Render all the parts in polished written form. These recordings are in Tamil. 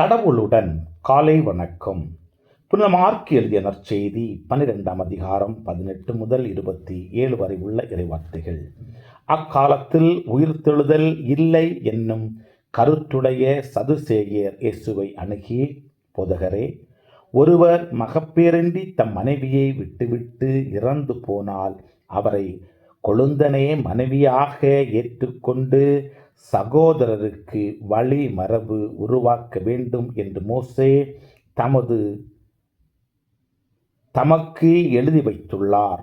கடவுளுடன் காலை வணக்கம். புனித மார்க்கு எழுதிய நற்செய்தி 12ஆம் அதிகாரம் 18 முதல் 27 வரை உள்ள இறைவார்த்தைகள். அக்காலத்தில் உயிர்த்தெழுதல் இல்லை என்னும் கருத்துடைய சதுசேயர் இயேசுவை அணுகி, போதகரே, ஒருவர் மகப்பேறின்றி தம் மனைவியை விட்டுவிட்டு இறந்து போனால் அவரை கொழுந்தனே மனைவியாக ஏற்றுக்கொண்டு சகோதரருக்கு வழி மரபு உருவாக்க வேண்டும் என்று மோசே தமக்கு எழுதி வைத்துள்ளார்.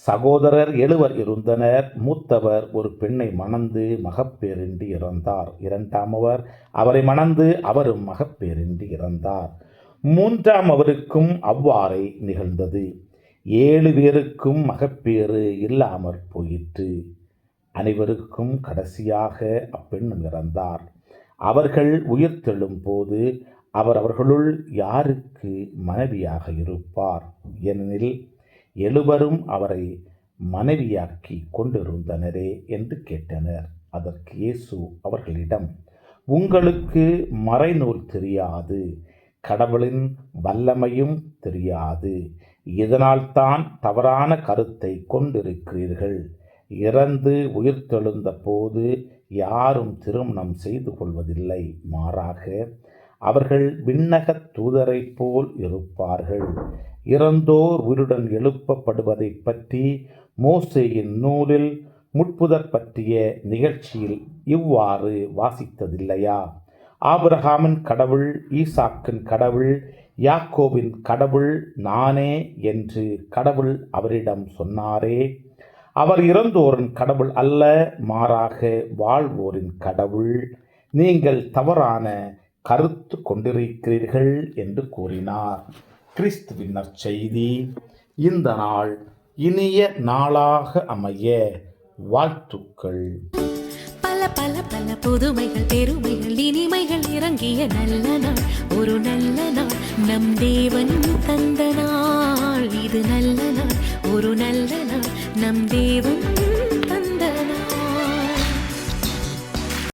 சகோதரர் 7 இருந்தனர். மூத்தவர் ஒரு பெண்ணை மணந்து மகப்பேறின்றி இறந்தார். இரண்டாமவர் அவரை மணந்து அவரும் மகப்பேறின்றி இறந்தார். மூன்றாம் அவருக்கும் அவ்வாறே நிகழ்ந்தது. 7 பேருக்கும் மகப்பேறு இல்லாமற் போயிற்று. அனைவருக்கும் கடைசியாக அப்பெண்ணும் இறந்தார். அவர்கள் உயிர்த்தெழும் போது அவர் அவர்களுள் யாருக்கு மனைவியாக இருப்பார்? ஏனெனில் 7 அவரை மனைவியாக்கி கொண்டிருந்தனரே என்று கேட்டனர். அதற்கு இயேசு அவர்களிடம், உங்களுக்கு மறைநூல் தெரியாது, கடவுளின் வல்லமையும் தெரியாது. இதனால்தான் தவறான கருத்தை கொண்டிருக்கிறீர்கள். இறந்து உயிர்த்தெழுந்த போது யாரும் திருமணம் செய்து கொள்வதில்லை. மாறாக அவர்கள் விண்ணகத் தூதரைப் போல் இருப்பார்கள். இறந்தோர் உயிருடன் எழுப்பப்படுவதை பற்றி மோசேயின் நூலில் முட்புதர் பற்றிய நிகழ்ச்சியில் இவ்வாறு வாசித்ததில்லையா? ஆபிரகாமின் கடவுள், ஈசாக்கின் கடவுள், யாக்கோபின் கடவுள் நானே என்று கடவுள் அவரிடம் சொன்னாரே. அவர் இறந்தோரின் கடவுள் அல்ல, மாறாக வாழ்வோரின் கடவுள். நீங்கள் தவறான கருத்து கொண்டிருக்கிறீர்கள் என்று கூறினார். கிறிஸ்துவின் நற்செய்தி. இந்த நாள் இனிய நாளாக அமைய வாழ்த்துக்கள். பல பல பல புதுமைகள், பெருமைகள், இனிமைகள் இறங்கிய நல்ல நாள், ஒரு நல்ல நாள், நம் தேவன் தந்த நாள். இது நல்ல நாள், ஒரு நல்ல நாள், நம் தேவன்